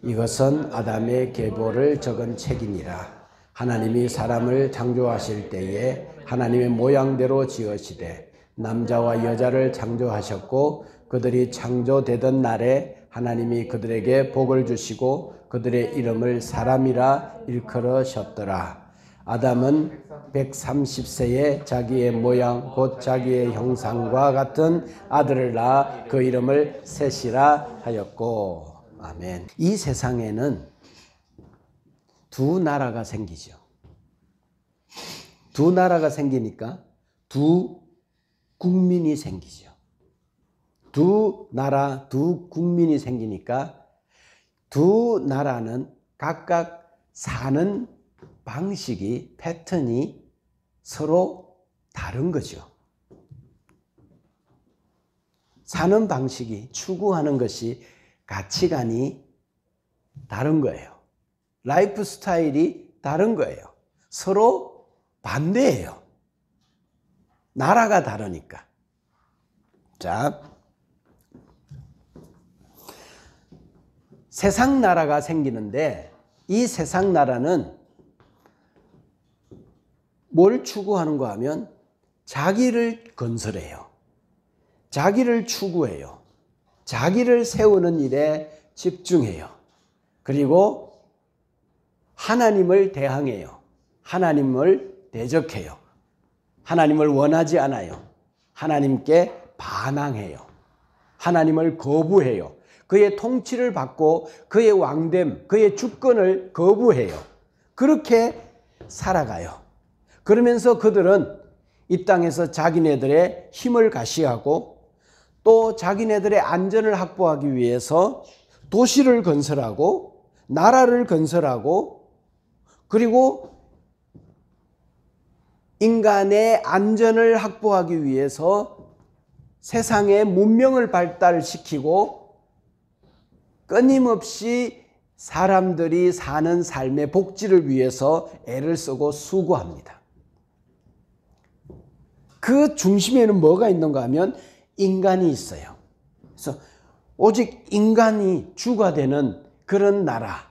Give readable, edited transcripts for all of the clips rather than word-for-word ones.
이것은 아담의 계보를 적은 책이니라. 하나님이 사람을 창조하실 때에 하나님의 모양대로 지으시되 남자와 여자를 창조하셨고 그들이 창조되던 날에 하나님이 그들에게 복을 주시고 그들의 이름을 사람이라 일컬으셨더라. 아담은 130세에 자기의 모양 곧 자기의 형상과 같은 아들을 낳아 그 이름을 셋이라 하였고. 아멘. 이 세상에는 두 나라가 생기죠. 두 나라가 생기니까 두 국민이 생기죠. 두 나라, 두 국민이 생기니까 두 나라는 각각 사는 방식이, 패턴이 서로 다른 거죠. 사는 방식이, 추구하는 것이, 가치관이 다른 거예요. 라이프 스타일이 다른 거예요. 서로 반대예요. 나라가 다르니까. 자, 세상 나라가 생기는데 이 세상 나라는 뭘 추구하는가 하면 자기를 건설해요. 자기를 추구해요. 자기를 세우는 일에 집중해요. 그리고 하나님을 대항해요. 하나님을 대적해요. 하나님을 원하지 않아요. 하나님께 반항해요. 하나님을 거부해요. 그의 통치를 받고 그의 왕됨, 그의 주권을 거부해요. 그렇게 살아가요. 그러면서 그들은 이 땅에서 자기네들의 힘을 가시하고 또 자기네들의 안전을 확보하기 위해서 도시를 건설하고 나라를 건설하고 그리고 인간의 안전을 확보하기 위해서 세상의 문명을 발달시키고 끊임없이 사람들이 사는 삶의 복지를 위해서 애를 쓰고 수고합니다. 그 중심에는 뭐가 있는가 하면 인간이 있어요. 그래서 오직 인간이 주가 되는 그런 나라.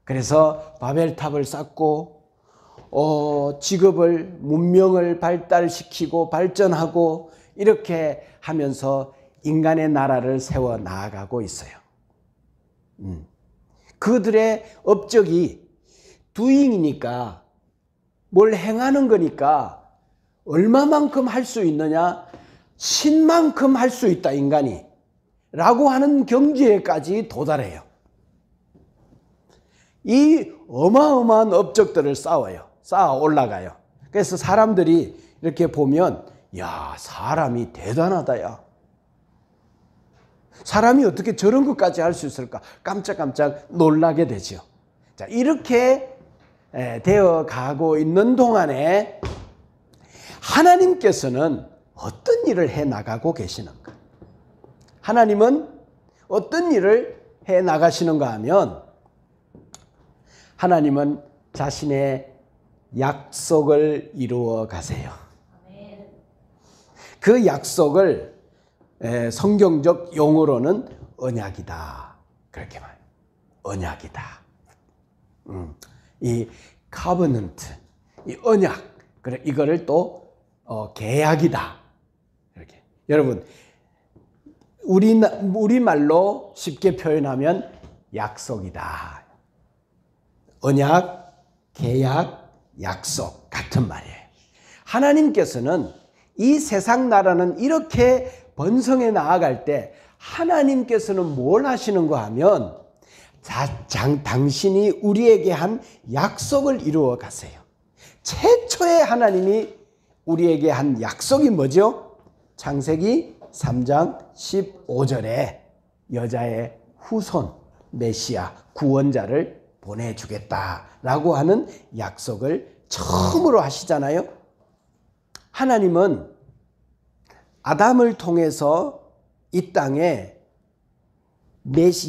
그래서 바벨탑을 쌓고 직업을, 문명을 발달시키고 발전하고 이렇게 하면서 인간의 나라를 세워 나아가고 있어요. 그들의 업적이 doing이니까 뭘 행하는 거니까 얼마만큼 할 수 있느냐? 신만큼 할 수 있다, 인간이. 라고 하는 경지에까지 도달해요. 이 어마어마한 업적들을 쌓아 올라가요. 그래서 사람들이 이렇게 보면, 야, 사람이 대단하다, 야. 사람이 어떻게 저런 것까지 할 수 있을까? 깜짝깜짝 놀라게 되죠. 자, 이렇게 되어 가고 있는 동안에 하나님께서는 어떤 일을 해 나가고 계시는가? 하나님은 어떤 일을 해 나가시는가 하면 하나님은 자신의 약속을 이루어 가세요. 그 약속을 성경적 용어로는 언약이다. 그렇게 말해요. 언약이다. 이 covenant, 이 언약, 그래 이거를 또 계약이다. 이렇게 여러분 우리말로 쉽게 표현하면 약속이다. 언약, 계약, 약속 같은 말이에요. 하나님께서는 이 세상 나라는 이렇게 번성해 나아갈 때 하나님께서는 뭘 하시는가 하면 당신이 우리에게 한 약속을 이루어 가세요. 최초의 하나님이 우리에게 한 약속이 뭐죠? 창세기 3장 15절에 여자의 후손, 메시아, 구원자를 보내주겠다라고 하는 약속을 처음으로 하시잖아요. 하나님은 아담을 통해서 이 땅에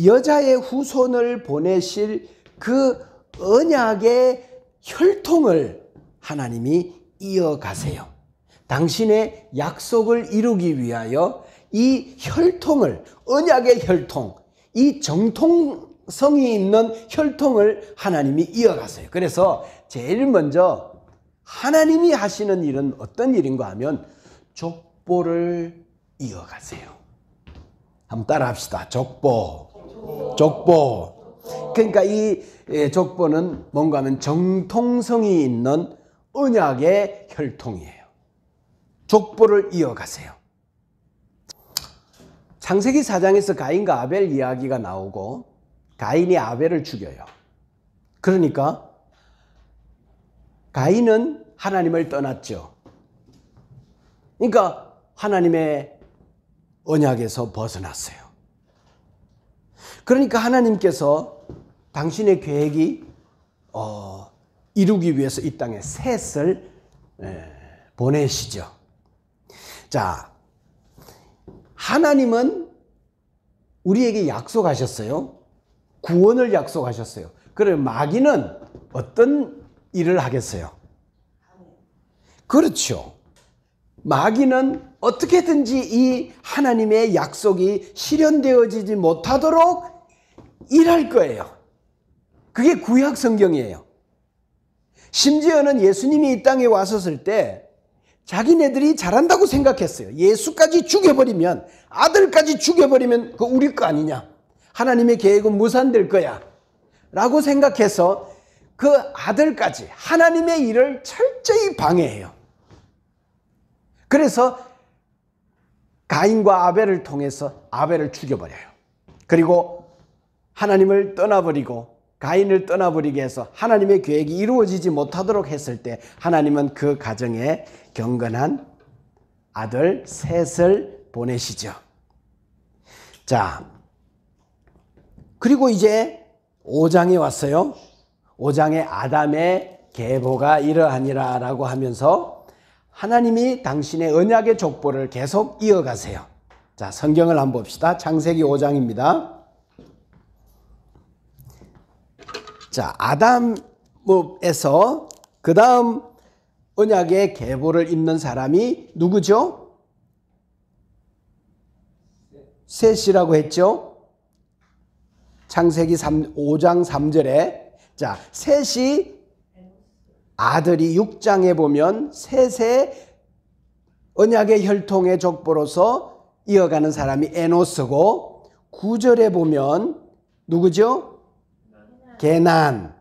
여자의 후손을 보내실 그 언약의 혈통을 하나님이 이어가세요. 당신의 약속을 이루기 위하여 이 혈통을, 언약의 혈통, 이 정통 정통성이 있는 혈통을 하나님이 이어가세요. 그래서 제일 먼저 하나님이 하시는 일은 어떤 일인가 하면 족보를 이어가세요. 한번 따라 합시다. 족보. 그러니까 이 족보는 뭔가 하면 정통성이 있는 언약의 혈통이에요. 족보를 이어가세요. 창세기 4장에서 가인과 아벨 이야기가 나오고 가인이 아벨을 죽여요. 그러니까 가인은 하나님을 떠났죠. 그러니까 하나님의 언약에서 벗어났어요. 그러니까 하나님께서 당신의 계획이 이루기 위해서 이 땅에 셋을 보내시죠. 자, 하나님은 우리에게 약속하셨어요. 구원을 약속하셨어요. 그럼 마귀는 어떤 일을 하겠어요? 그렇죠. 마귀는 어떻게든지 이 하나님의 약속이 실현되어지지 못하도록 일할 거예요. 그게 구약 성경이에요. 심지어는 예수님이 이 땅에 왔었을 때 자기네들이 잘한다고 생각했어요. 예수까지 죽여버리면, 아들까지 죽여버리면 그거 우리 거 아니냐. 하나님의 계획은 무산될 거야 라고 생각해서 그 아들까지 하나님의 일을 철저히 방해해요. 그래서 가인과 아벨을 통해서 아벨을 죽여버려요. 그리고 하나님을 떠나버리고 가인을 떠나버리게 해서 하나님의 계획이 이루어지지 못하도록 했을 때 하나님은 그 가정에 경건한 아들 셋을 보내시죠. 자, 그리고 이제 5장에 왔어요. 5장에 아담의 계보가 이러하니라 라고 하면서 하나님이 당신의 언약의 족보를 계속 이어가세요. 자, 성경을 한번 봅시다. 창세기 5장입니다. 자, 아담에서 그 다음 언약의 계보를 잇는 사람이 누구죠? 셋이라고 했죠? 창세기 5장 3절에 자, 셋이 아들이 6장에 보면 셋의 언약의 혈통의 족보로서 이어가는 사람이 에노스고 9절에 보면 누구죠? 게난.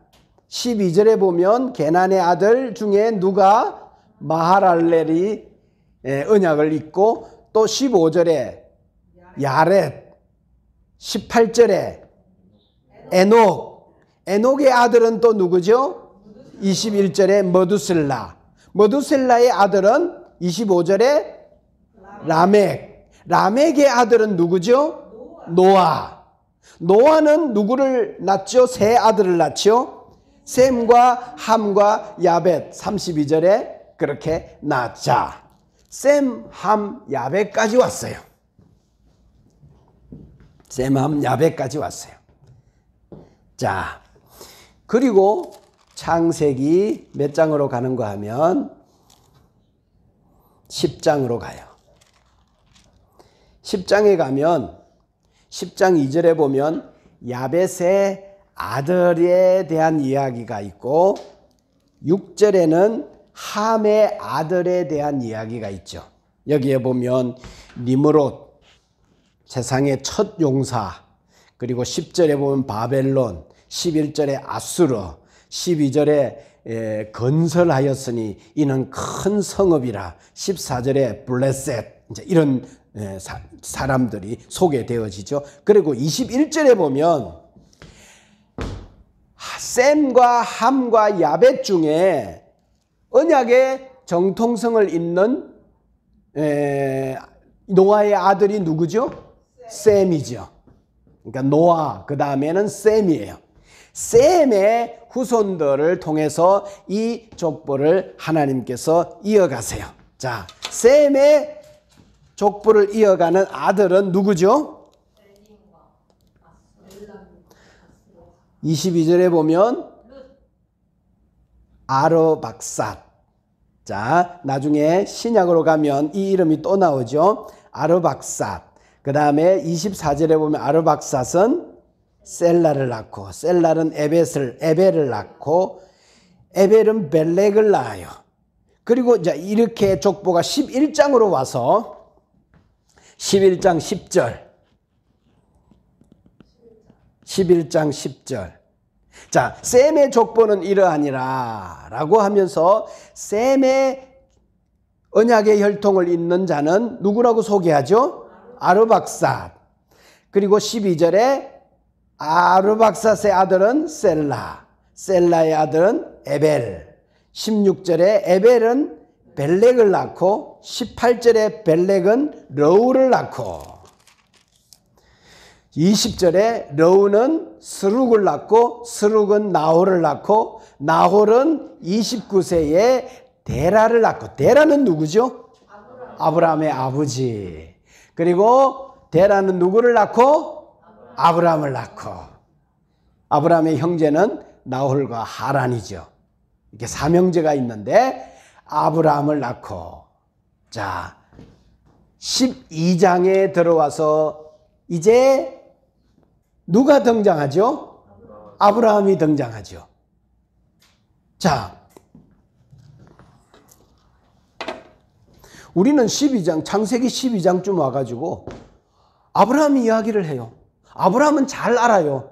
12절에 보면 게난의 아들 중에 누가 마하랄렐이 언약을 잇고 또 15절에 야렛, 18절에 에녹의 아들은 또 누구죠? 21절에 머두셀라의 아들은 25절에 라멕의 아들은 누구죠? 노아는 누구를 낳죠? 세 아들을 낳죠? 셈과 함과 야벳. 32절에 그렇게 낳자. 셈, 함, 야벳까지 왔어요. 셈, 함, 야벳까지 왔어요. 자, 그리고 창세기 몇 장으로 가는가 하면 10장으로 가요. 10장에 가면 10장 2절에 보면 야벳의 아들에 대한 이야기가 있고 6절에는 함의 아들에 대한 이야기가 있죠. 여기에 보면 니므롯, 세상의 첫 용사, 그리고 10절에 보면 바벨론, 11절에 아수르, 12절에 건설하였으니 이는 큰 성읍이라, 14절에 블레셋, 이제 이런 사람들이 소개되어지죠. 그리고 21절에 보면 셈과 함과 야벳 중에 언약의 정통성을 잇는 노아의 아들이 누구죠? 셈이죠. 그러니까 노아, 그 다음에는 셈이에요. 셈의 후손들을 통해서 이 족보를 하나님께서 이어가세요. 자, 셈의 족보를 이어가는 아들은 누구죠? 22절에 보면 아르박삿. 자, 나중에 신약으로 가면 이 이름이 또 나오죠. 아르박삿. 그 다음에 24절에 보면 아르박삿은 셀라를 낳고, 셀라는 에벨을 낳고, 에벨은 벨렉을 낳아요. 그리고 이제 이렇게 족보가 11장으로 와서 11장 10절. 11장 10절. 자, 셈의 족보는 이러하니라 라고 하면서 셈의 언약의 혈통을 잇는 자는 누구라고 소개하죠? 아르박삿. 그리고 12절에 아르박삿의 아들은 셀라, 셀라의 아들은 에벨. 16절에 에벨은 벨렉을 낳고 18절에 벨렉은 러우를 낳고 20절에 러우는 스룩을 낳고 스룩은 나홀을 낳고 나홀은 29세에 데라를 낳고, 데라는 누구죠? 아브라함의 아버지. 그리고 데라는 누구를 낳고? 아브라함을 낳고, 아브라함의 형제는 나홀과 하란이죠. 이렇게 삼형제가 있는데 아브라함을 낳고, 자 12장에 들어와서 이제 누가 등장하죠? 아브라함이 등장하죠. 자, 우리는 12장, 창세기 12장쯤 와가지고 아브라함 이야기를 해요. 아브라함은 잘 알아요.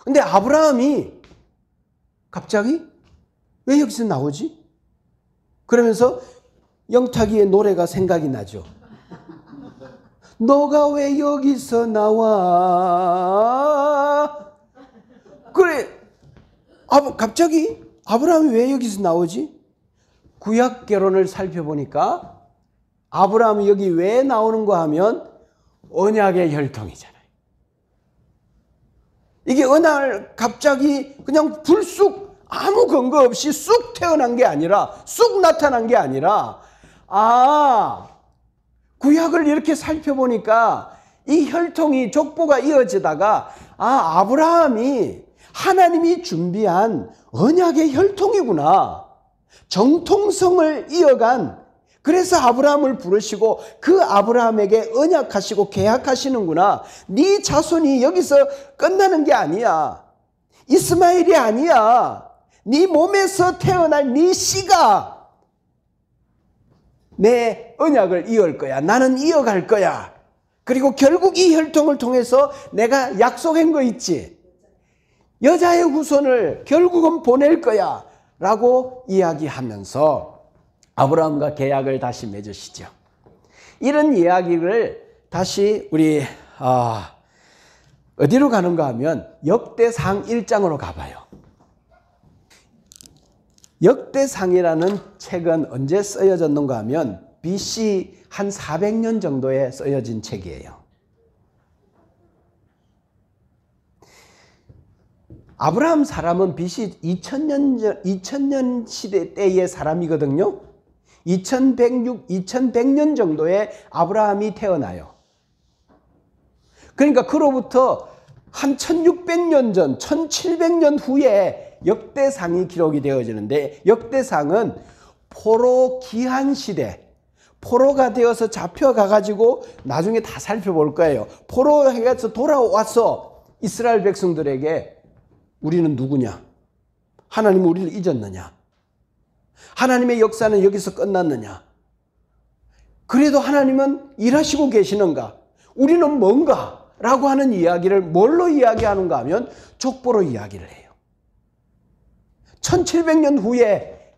근데 아브라함이 갑자기 왜 여기서 나오지? 그러면서 영탁이의 노래가 생각이 나죠. 너가 왜 여기서 나와? 그래, 갑자기 아브라함이 왜 여기서 나오지? 구약 결혼을 살펴보니까 아브라함이 여기 왜 나오는가 하면 언약의 혈통이잖아요. 이게 어느 날 갑자기 그냥 불쑥 아무 근거 없이 쑥 태어난 게 아니라, 쑥 나타난 게 아니라, 구약을 이렇게 살펴보니까 이 혈통이, 족보가 이어지다가 아브라함이 하나님이 준비한 언약의 혈통이구나. 정통성을 이어간, 그래서 아브라함을 부르시고 그 아브라함에게 언약하시고 계약하시는구나. 네 자손이 여기서 끝나는 게 아니야. 이스마엘이 아니야. 네 몸에서 태어날 네 씨가 내 언약을 이을 거야. 나는 이어갈 거야. 그리고 결국 이 혈통을 통해서 내가 약속한 거 있지. 여자의 후손을 결국은 보낼 거야. 라고 이야기하면서 아브라함과 계약을 다시 맺으시죠. 이런 이야기를 다시 우리 어디로 가는가 하면 역대상 1장으로 가봐요. 역대상이라는 책은 언제 쓰여졌는가 하면 BC 한 400년 정도에 쓰여진 책이에요. 아브라함 사람은 BC 2000년 시대 때의 사람이거든요. 2100년 정도에 아브라함이 태어나요. 그러니까 그로부터 한 1600년 전, 1700년 후에 역대상이 기록이 되어지는데, 역대상은 포로 기한 시대, 포로가 되어서 잡혀가가지고 나중에 다 살펴볼 거예요. 포로 해서 돌아와서 이스라엘 백성들에게 우리는 누구냐? 하나님은 우리를 잊었느냐? 하나님의 역사는 여기서 끝났느냐? 그래도 하나님은 일하시고 계시는가? 우리는 뭔가? 라고 하는 이야기를 뭘로 이야기하는가 하면 족보로 이야기를 해요. 1700년 후에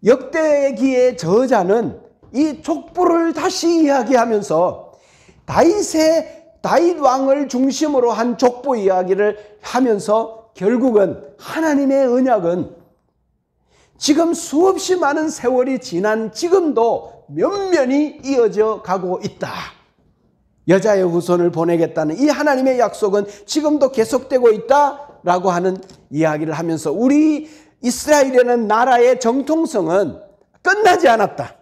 역대기의 저자는 이 족보를 다시 이야기하면서 다윗 왕을 중심으로 한 족보 이야기를 하면서 결국은 하나님의 언약은 지금 수없이 많은 세월이 지난 지금도 면면히 이어져 가고 있다. 여자의 후손을 보내겠다는 이 하나님의 약속은 지금도 계속되고 있다라고 하는 이야기를 하면서 우리 이스라엘이라는 나라의 정통성은 끝나지 않았다.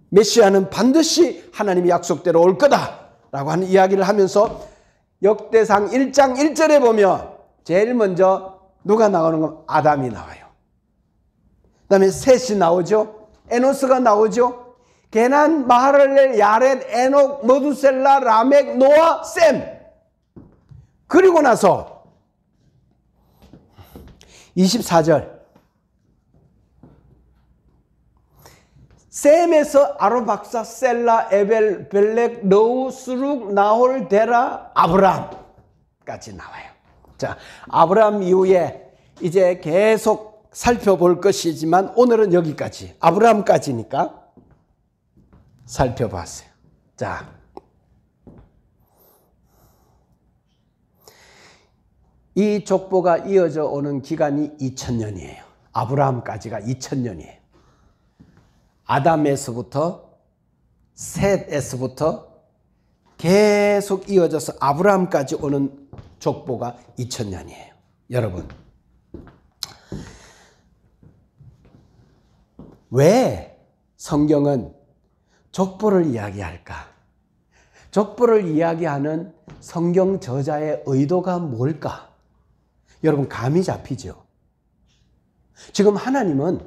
메시아는 반드시 하나님의 약속대로 올 거다라고 하는 이야기를 하면서 역대상 1장 1절에 보면 제일 먼저 누가 나오는 건 아담이 나와요. 그 다음에 셋이 나오죠. 에노스가 나오죠. 게난, 마하랄렐, 야렛, 에녹, 머두셀라, 라멕, 노아, 셈. 그리고 나서 24절 셈에서 아로박사 셀라 에벨 벨렉 너우 스룩 나홀 데라 아브람까지 나와요. 자, 아브람 이후에 이제 계속 살펴볼 것이지만 오늘은 여기까지 아브람까지니까 살펴봤어요. 자, 이 족보가 이어져 오는 기간이 2000년이에요. 아브라함까지가 2000년이에요. 아담에서부터 셋에서부터 계속 이어져서 아브라함까지 오는 족보가 2000년이에요. 여러분, 왜 성경은 족보를 이야기할까? 족보를 이야기하는 성경 저자의 의도가 뭘까? 여러분, 감이 잡히죠? 지금 하나님은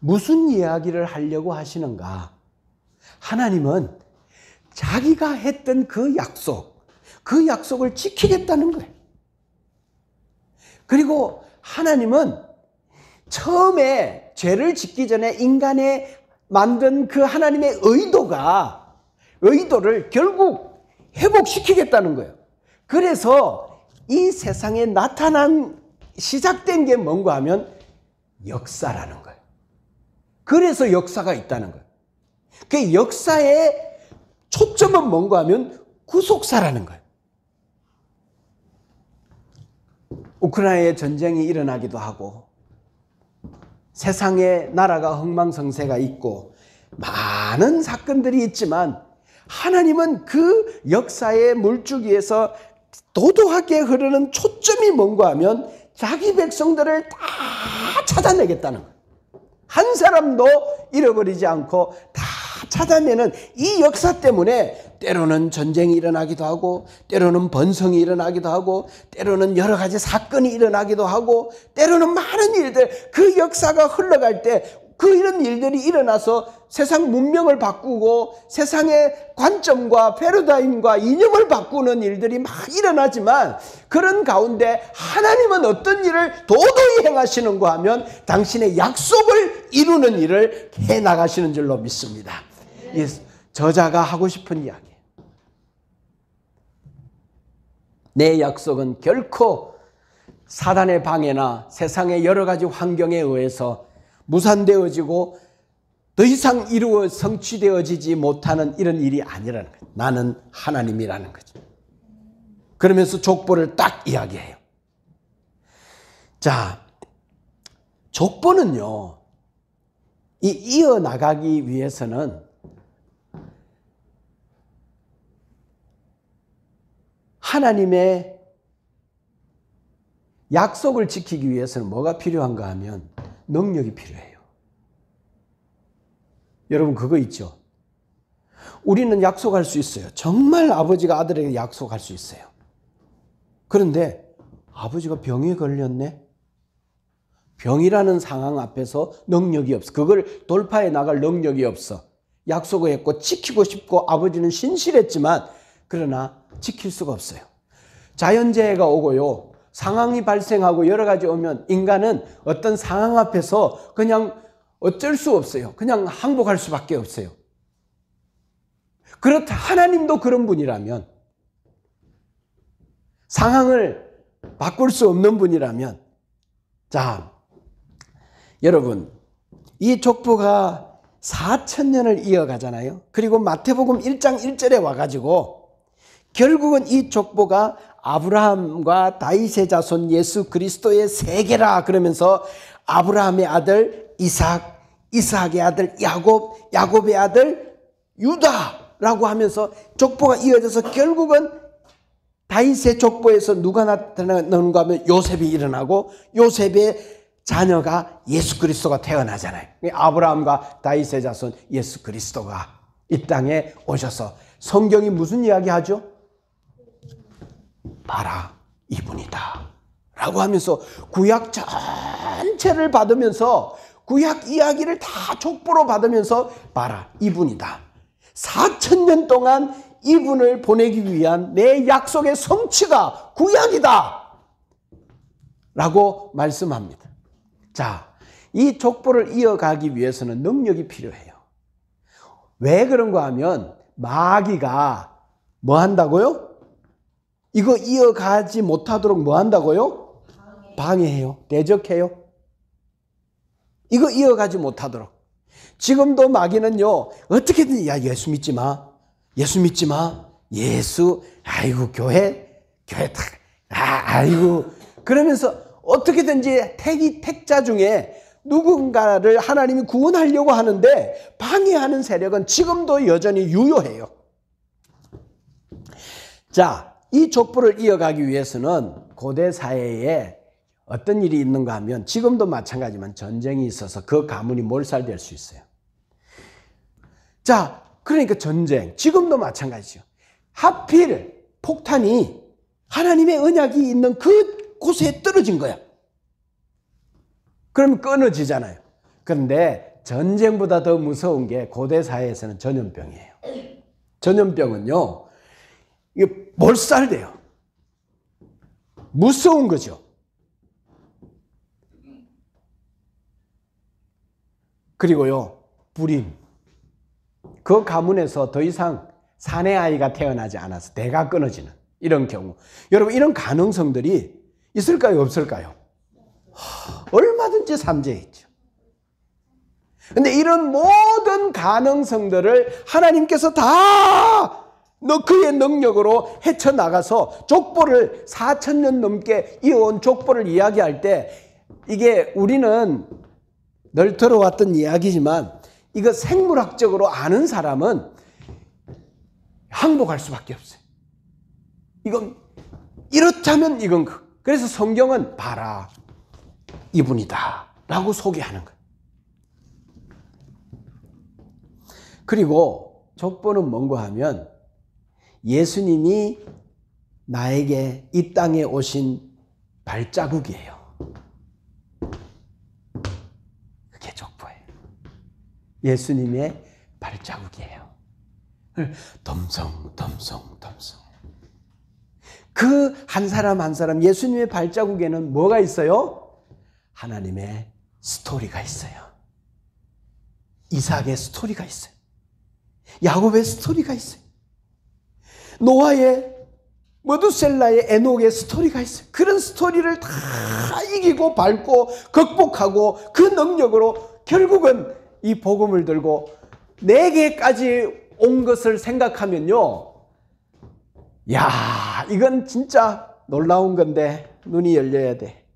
무슨 이야기를 하려고 하시는가? 하나님은 자기가 했던 그 약속을 지키겠다는 거예요. 그리고 하나님은 처음에 죄를 짓기 전에 인간에 만든 그 하나님의 의도를 결국 회복시키겠다는 거예요. 그래서 이 세상에 시작된 게 뭔가 하면 역사라는 거예요. 그래서 역사가 있다는 거예요. 그 역사의 초점은 뭔가 하면 구속사라는 거예요. 우크라이나에 전쟁이 일어나기도 하고 세상에 나라가 흥망성쇠가 있고 많은 사건들이 있지만 하나님은 그 역사의 물줄기에서 도도하게 흐르는 초점이 뭔가 하면 자기 백성들을 다 찾아내겠다는 거예요. 한 사람도 잃어버리지 않고 다 찾아내는 이 역사 때문에 때로는 전쟁이 일어나기도 하고 때로는 번성이 일어나기도 하고 때로는 여러 가지 사건이 일어나기도 하고 때로는 많은 일들, 그 역사가 흘러갈 때 그 이런 일들이 일어나서 세상 문명을 바꾸고 세상의 관점과 패러다임과 이념을 바꾸는 일들이 막 일어나지만 그런 가운데 하나님은 어떤 일을 도도히 행하시는가 하면 당신의 약속을 이루는 일을 해나가시는 줄로 믿습니다. 이 저자가 하고 싶은 이야기예요. 내 약속은 결코 사단의 방해나 세상의 여러 가지 환경에 의해서 무산되어지고 더 이상 성취되어지지 못하는 이런 일이 아니라는 거예요. 나는 하나님이라는 거죠. 그러면서 족보를 딱 이야기해요. 자, 족보는요, 이어나가기 위해서는 하나님의 약속을 지키기 위해서는 뭐가 필요한가 하면 능력이 필요해요. 여러분, 그거 있죠? 우리는 약속할 수 있어요. 정말 아버지가 아들에게 약속할 수 있어요. 그런데 아버지가 병에 걸렸네? 병이라는 상황 앞에서 능력이 없어. 그걸 돌파해 나갈 능력이 없어. 약속을 했고 지키고 싶고 아버지는 신실했지만 그러나 지킬 수가 없어요. 자연재해가 오고요. 상황이 발생하고 여러 가지 오면 인간은 어떤 상황 앞에서 그냥 어쩔 수 없어요. 그냥 항복할 수밖에 없어요. 그렇다 하나님도 그런 분이라면, 상황을 바꿀 수 없는 분이라면, 자, 여러분, 이 족보가 4000년을 이어가잖아요. 그리고 마태복음 1장 1절에 와가지고 결국은 이 족보가 아브라함과 다윗의 자손 예수 그리스도의 세계라 그러면서 아브라함의 아들 이삭, 이삭의 아들 야곱, 야곱의 아들 유다라고 하면서 족보가 이어져서 결국은 다윗의 족보에서 누가 나타나는가 하면 요셉이 일어나고 요셉의 자녀가 예수 그리스도가 태어나잖아요. 아브라함과 다윗의 자손 예수 그리스도가 이 땅에 오셔서 성경이 무슨 이야기 하죠? 봐라, 이분이다 라고 하면서 구약 전체를 받으면서 구약 이야기를 다 족보로 받으면서 봐라, 이분이다. 4000년 동안 이분을 보내기 위한 내 약속의 성취가 구약이다 라고 말씀합니다. 자, 이 족보를 이어가기 위해서는 능력이 필요해요. 왜 그런가 하면 마귀가 뭐 한다고요? 이거 이어가지 못하도록 뭐 한다고요? 방해해요. 대적해요. 이거 이어가지 못하도록. 지금도 마귀는요, 어떻게든, 야, 예수 믿지 마. 예수 믿지 마. 아이고, 교회 탁. 아이고. 그러면서 어떻게든지 택자 중에 누군가를 하나님이 구원하려고 하는데 방해하는 세력은 지금도 여전히 유효해요. 자, 이 족보를 이어가기 위해서는 고대 사회에 어떤 일이 있는가 하면 지금도 마찬가지지만 전쟁이 있어서 그 가문이 몰살될 수 있어요. 자, 그러니까 전쟁, 지금도 마찬가지죠. 하필 폭탄이 하나님의 언약이 있는 그 곳에 떨어진 거야. 그러면 끊어지잖아요. 그런데 전쟁보다 더 무서운 게 고대 사회에서는 전염병이에요. 전염병은요, 이게 몰살돼요. 무서운 거죠. 그리고요, 불임. 그 가문에서 더 이상 사내 아이가 태어나지 않아서 대가 끊어지는 이런 경우. 여러분, 이런 가능성들이 있을까요? 없을까요? 얼마든지 삼재했죠. 근데 이런 모든 가능성들을 하나님께서 다 그의 능력으로 헤쳐나가서 족보를 4,000년 넘게 이어온 족보를 이야기할 때 이게 우리는 늘 들어왔던 이야기지만 이거 생물학적으로 아는 사람은 항복할 수밖에 없어요. 이건 이렇다면 이건 그래서 성경은 봐라, 이분이다 라고 소개하는 거예요. 그리고 족보는 뭔가 하면 예수님이 나에게 이 땅에 오신 발자국이에요. 그게 족보예요. 예수님의 발자국이에요. 덤성. 그 한 사람 한 사람 예수님의 발자국에는 뭐가 있어요? 하나님의 스토리가 있어요. 이삭의 스토리가 있어요. 야곱의 스토리가 있어요. 노아의, 머두셀라의, 에녹의 스토리가 있어요. 그런 스토리를 다 이기고 밟고 극복하고 그 능력으로 결국은 이 복음을 들고 내게까지 온 것을 생각하면요, 야, 이건 진짜 놀라운 건데 눈이 열려야 돼.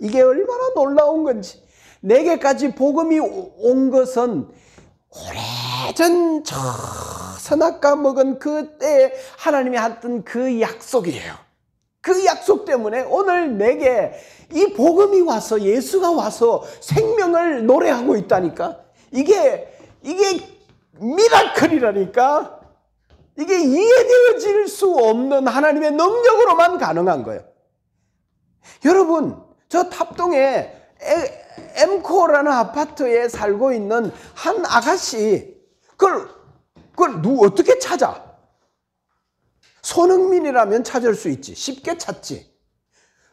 이게 얼마나 놀라운 건지. 내게까지 복음이 온 것은 오래전 저 선악과 먹은 그때 하나님이 했던 그 약속이에요. 그 약속 때문에 오늘 내게 이 복음이 와서, 예수가 와서 생명을 노래하고 있다니까. 이게 미라클이라니까. 이게 이해되어질 수 없는 하나님의 능력으로만 가능한 거예요. 여러분, 저 탑동에 엠코라는 아파트에 살고 있는 한 아가씨, 그걸 어떻게 찾아? 손흥민이라면 찾을 수 있지. 쉽게 찾지.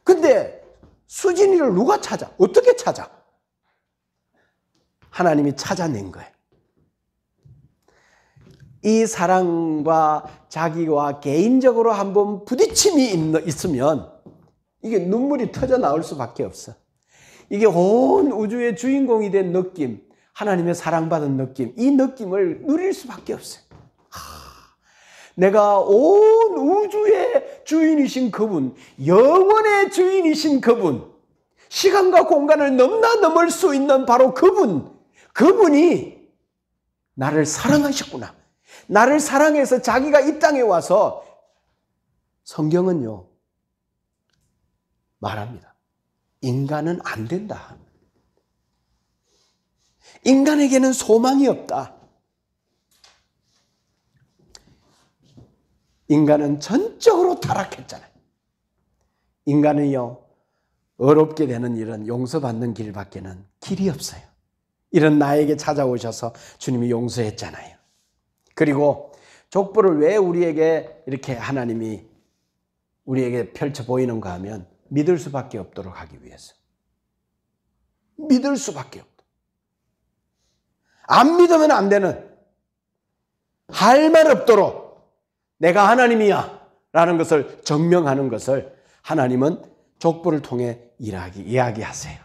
근데 수진이를 누가 찾아? 어떻게 찾아? 하나님이 찾아낸 거예요. 이 사랑과 자기와 개인적으로 한번 부딪힘이 있으면 이게 눈물이 터져 나올 수밖에 없어. 이게 온 우주의 주인공이 된 느낌, 하나님의 사랑받은 느낌, 이 느낌을 누릴 수밖에 없어요. 내가 온 우주의 주인이신 그분, 영원의 주인이신 그분, 시간과 공간을 넘을 수 있는 바로 그분이 나를 사랑하셨구나. 나를 사랑해서 자기가 이 땅에 와서, 성경은요 말합니다. 인간은 안 된다. 인간에게는 소망이 없다. 인간은 전적으로 타락했잖아요. 인간은요, 어렵게 되는 일은 용서받는 길밖에는 길이 없어요. 이런 나에게 찾아오셔서 주님이 용서했잖아요. 그리고 족보를 왜 우리에게 이렇게 하나님이 우리에게 펼쳐 보이는가 하면 믿을 수밖에 없도록 하기 위해서. 믿을 수밖에 없다. 안 믿으면 안 되는, 할 말 없도록 내가 하나님이야 라는 것을 증명하는 것을 하나님은 족보를 통해 이야기하세요.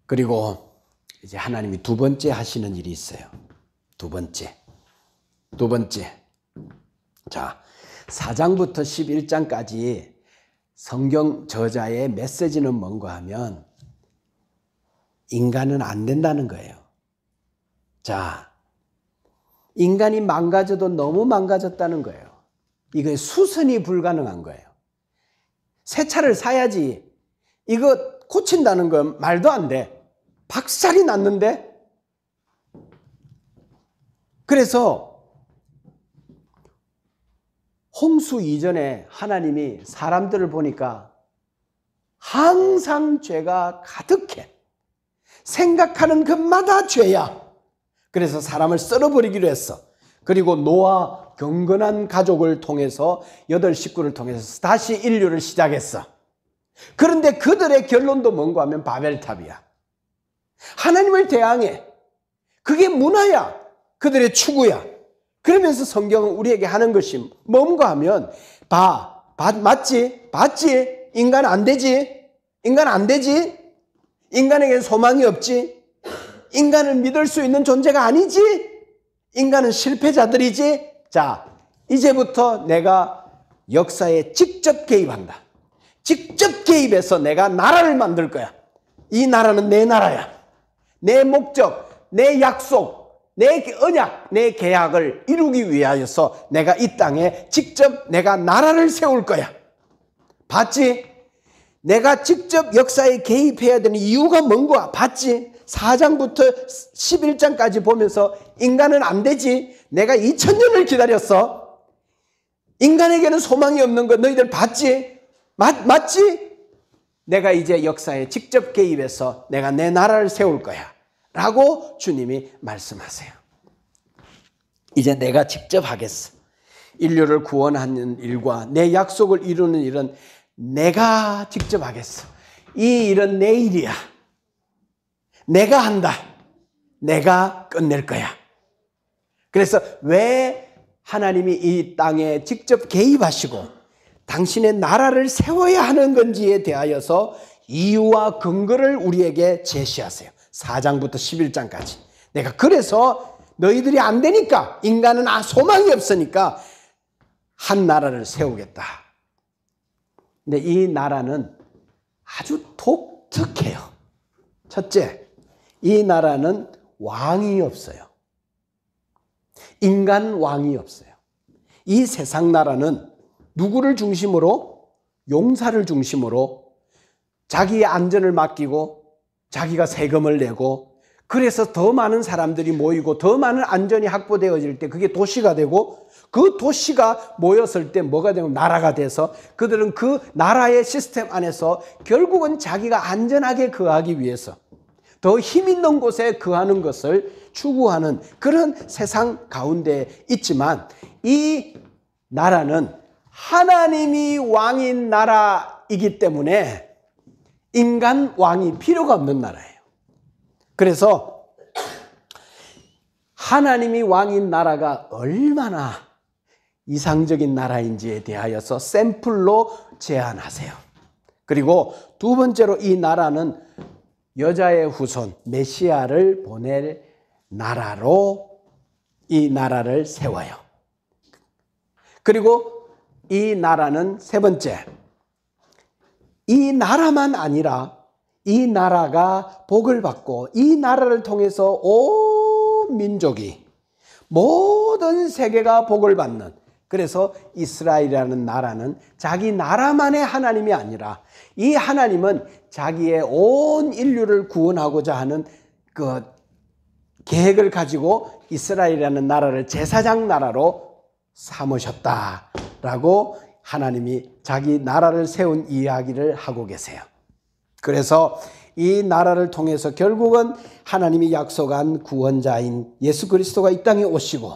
그리고 이제 하나님이 두 번째 하시는 일이 있어요. 두 번째. 자, 4장부터 11장까지 성경 저자의 메시지는 뭔가 하면 인간은 안 된다는 거예요. 자, 인간이 망가져도 너무 망가졌다는 거예요. 이거 수선이 불가능한 거예요. 새 차를 사야지. 이거 고친다는 건 말도 안 돼. 박살이 났는데? 그래서 홍수 이전에 하나님이 사람들을 보니까 항상 죄가 가득해. 생각하는 것마다 죄야. 그래서 사람을 썰어버리기로 했어. 그리고 노아 경건한 가족을 통해서 8식구를 통해서 다시 인류를 시작했어. 그런데 그들의 결론도 뭔가 하면 바벨탑이야. 하나님을 대항해. 그게 문화야. 그들의 추구야. 그러면서 성경은 우리에게 하는 것이 뭔가 하면 맞지? 인간 안 되지? 인간에겐 소망이 없지? 인간을 믿을 수 있는 존재가 아니지? 인간은 실패자들이지? 자, 이제부터 내가 역사에 직접 개입한다. 직접 개입해서 내가 나라를 만들 거야. 이 나라는 내 나라야. 내 목적, 내 약속, 내 언약, 내 계약을 이루기 위하여서 내가 이 땅에 직접 내가 나라를 세울 거야. 봤지? 내가 직접 역사에 개입해야 되는 이유가 뭔가 봤지? 4장부터 11장까지 보면서 인간은 안 되지? 내가 2000년을 기다렸어. 인간에게는 소망이 없는 거 너희들 봤지? 맞지? 내가 이제 역사에 직접 개입해서 내가 내 나라를 세울 거야 라고 주님이 말씀하세요. 이제 내가 직접 하겠어. 인류를 구원하는 일과 내 약속을 이루는 일은 내가 직접 하겠어. 이 일은 내 일이야. 내가 한다. 내가 끝낼 거야. 그래서 왜 하나님이 이 땅에 직접 개입하시고 당신의 나라를 세워야 하는 건지에 대하여서 이유와 근거를 우리에게 제시하세요. 4장부터 11장까지. 내가 그래서 너희들이 안 되니까, 인간은 소망이 없으니까 한 나라를 세우겠다. 근데 이 나라는 아주 독특해요. 첫째, 이 나라는 왕이 없어요. 인간 왕이 없어요. 이 세상 나라는 누구를 중심으로? 용사를 중심으로 자기의 안전을 맡기고 자기가 세금을 내고, 그래서 더 많은 사람들이 모이고 더 많은 안전이 확보되어질 때 그게 도시가 되고, 그 도시가 모였을 때 뭐가 되면 나라가 돼서 그들은 그 나라의 시스템 안에서 결국은 자기가 안전하게 거하기 위해서 더 힘 있는 곳에 거하는 것을 추구하는 그런 세상 가운데 있지만, 이 나라는 하나님이 왕인 나라이기 때문에 인간 왕이 필요가 없는 나라예요. 그래서 하나님이 왕인 나라가 얼마나 이상적인 나라인지에 대하여서 샘플로 제안하세요. 그리고 두 번째로 이 나라는 여자의 후손 메시아를 보낼 나라로 이 나라를 세워요. 그리고 이 나라는 세 번째, 이 나라만 아니라 이 나라가 복을 받고 이 나라를 통해서 온 민족이, 모든 세계가 복을 받는, 그래서 이스라엘이라는 나라는 자기 나라만의 하나님이 아니라 이 하나님은 자기의 온 인류를 구원하고자 하는 그 계획을 가지고 이스라엘이라는 나라를 제사장 나라로 삼으셨다라고 하나님이 자기 나라를 세운 이야기를 하고 계세요. 그래서 이 나라를 통해서 결국은 하나님이 약속한 구원자인 예수 그리스도가 이 땅에 오시고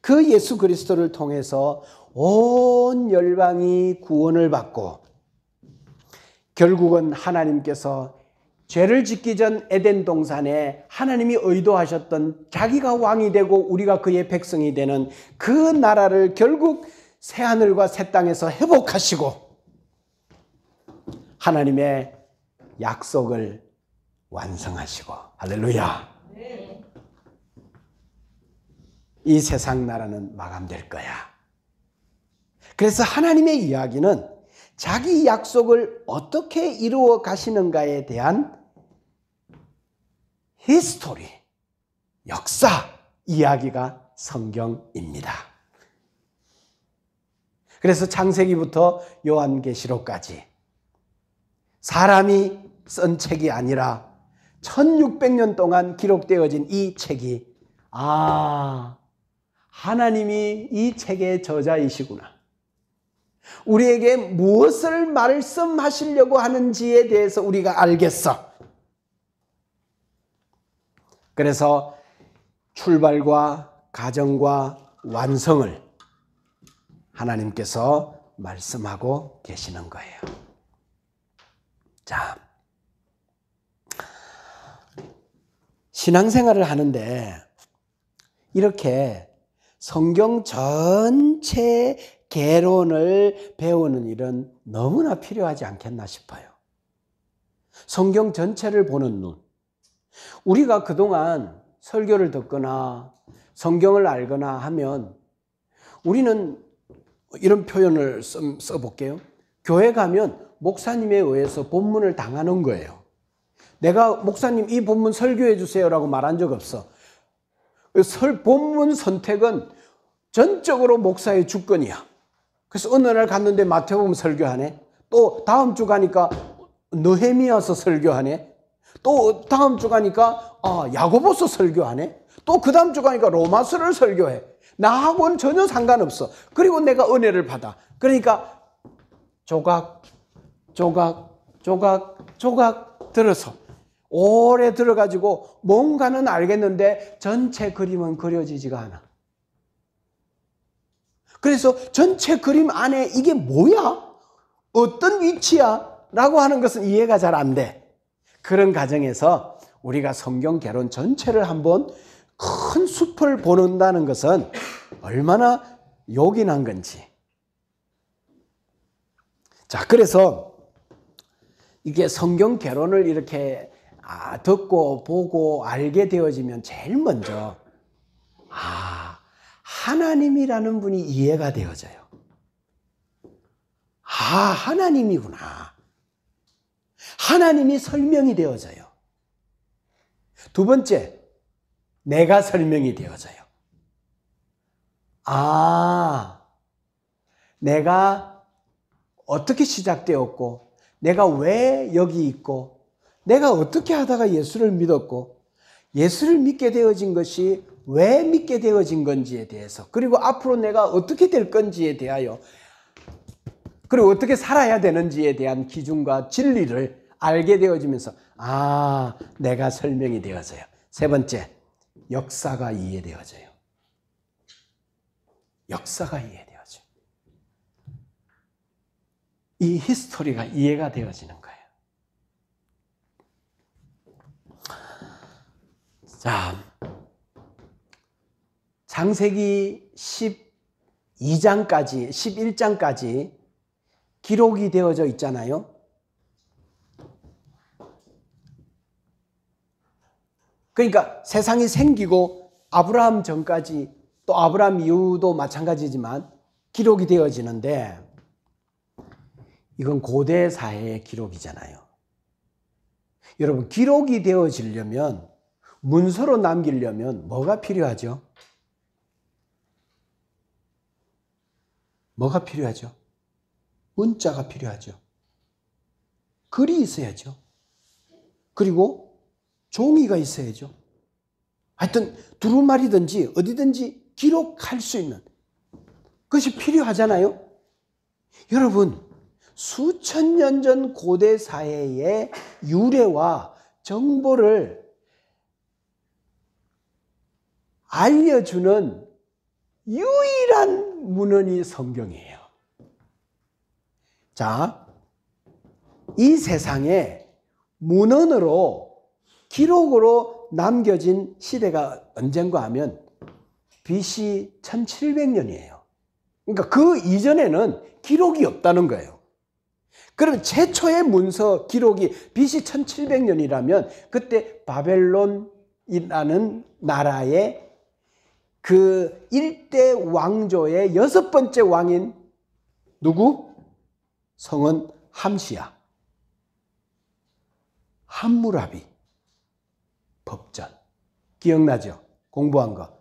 그 예수 그리스도를 통해서 온 열방이 구원을 받고 결국은 하나님께서 죄를 짓기 전 에덴 동산에 하나님이 의도하셨던 자기가 왕이 되고 우리가 그의 백성이 되는 그 나라를 결국 새하늘과 새 땅에서 회복하시고 하나님의 약속을 완성하시고 할렐루야. 네. 이 세상 나라는 마감될 거야. 그래서 하나님의 이야기는 자기 약속을 어떻게 이루어 가시는가에 대한 히스토리, 역사 이야기가 성경입니다. 그래서 창세기부터 요한계시록까지 사람이 쓴 책이 아니라 1600년 동안 기록되어진 이 책이 하나님이 이 책의 저자이시구나. 우리에게 무엇을 말씀하시려고 하는지에 대해서 우리가 알겠어. 그래서 출발과 가정과 완성을 하나님께서 말씀하고 계시는 거예요. 자, 신앙생활을 하는데 이렇게 성경 전체 개론을 배우는 일은 너무나 필요하지 않겠나 싶어요. 성경 전체를 보는 눈. 우리가 그동안 설교를 듣거나 성경을 알거나 하면 우리는 이런 표현을 써볼게요. 교회 가면 목사님에 의해서 본문을 당하는 거예요. 내가 목사님 이 본문 설교해 주세요라고 말한 적 없어. 본문 선택은 전적으로 목사의 주권이야. 그래서 어느 날 갔는데 마태복음 설교하네. 또 다음 주 가니까 느헤미야서 설교하네. 또 다음 주 가니까 야고보서 설교하네. 또 그 다음 주 가니까 로마서를 설교해. 나하고는 전혀 상관없어. 그리고 내가 은혜를 받아. 그러니까 조각 들어서 오래 들어가지고 뭔가는 알겠는데 전체 그림은 그려지지가 않아. 그래서 전체 그림 안에 이게 뭐야? 어떤 위치야? 라고 하는 것은 이해가 잘 안 돼. 그런 과정에서 우리가 성경 개론 전체를 한번 큰 숲을 보는다는 것은 얼마나 요긴한 건지. 자, 그래서 이게 성경 개론을 이렇게 듣고 보고 알게 되어지면 제일 먼저 하나님이라는 분이 이해가 되어져요. 하나님이구나. 하나님이 설명이 되어져요. 두 번째, 내가 설명이 되어져요. 내가 어떻게 시작되었고, 내가 왜 여기 있고, 내가 어떻게 하다가 예수를 믿었고, 예수를 믿게 되어진 것이 왜 믿게 되어진 건지에 대해서, 그리고 앞으로 내가 어떻게 될 건지에 대하여, 그리고 어떻게 살아야 되는지에 대한 기준과 진리를 알게 되어지면서 내가 설명이 되어져요. 세 번째, 역사가 이해되어져요. 역사가 이해되어져요. 이 히스토리가 이해가 되어지는 거예요. 자, 창세기 12장까지 11장까지 기록이 되어져 있잖아요. 그러니까 세상이 생기고 아브라함 전까지 또 아브라함 이후도 마찬가지지만 기록이 되어지는데 이건 고대 사회의 기록이잖아요. 여러분, 기록이 되어지려면 문서로 남기려면 뭐가 필요하죠? 뭐가 필요하죠? 문자가 필요하죠. 글이 있어야죠. 그리고 종이가 있어야죠. 하여튼 두루마리든지 어디든지 기록할 수 있는 것이 필요하잖아요. 여러분, 수천 년 전 고대 사회의 유래와 정보를 알려주는 유일한 문헌이 성경이에요. 자, 이 세상에 문헌으로 기록으로 남겨진 시대가 언젠가 하면 BC 1700년이에요. 그러니까 그 이전에는 기록이 없다는 거예요. 그러면 최초의 문서 기록이 BC 1700년이라면 그때 바벨론이라는 나라의 그 일대 왕조의 6번째 왕인 누구? 성은 함시야. 함무라비 법전. 기억나죠? 공부한 거.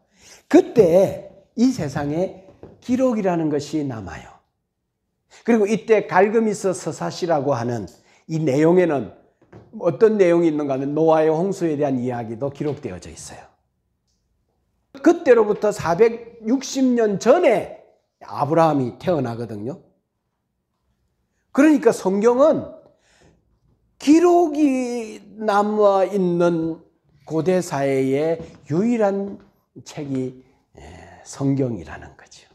그때 이 세상에 기록이라는 것이 남아요. 그리고 이때 갈그미스 서사시라고 하는 이 내용에는 어떤 내용이 있는가 하면 노아의 홍수에 대한 이야기도 기록되어져 있어요. 그때로부터 460년 전에 아브라함이 태어나거든요. 그러니까 성경은 기록이 남아 있는 고대 사회의 유일한 책이 성경이라는 거죠.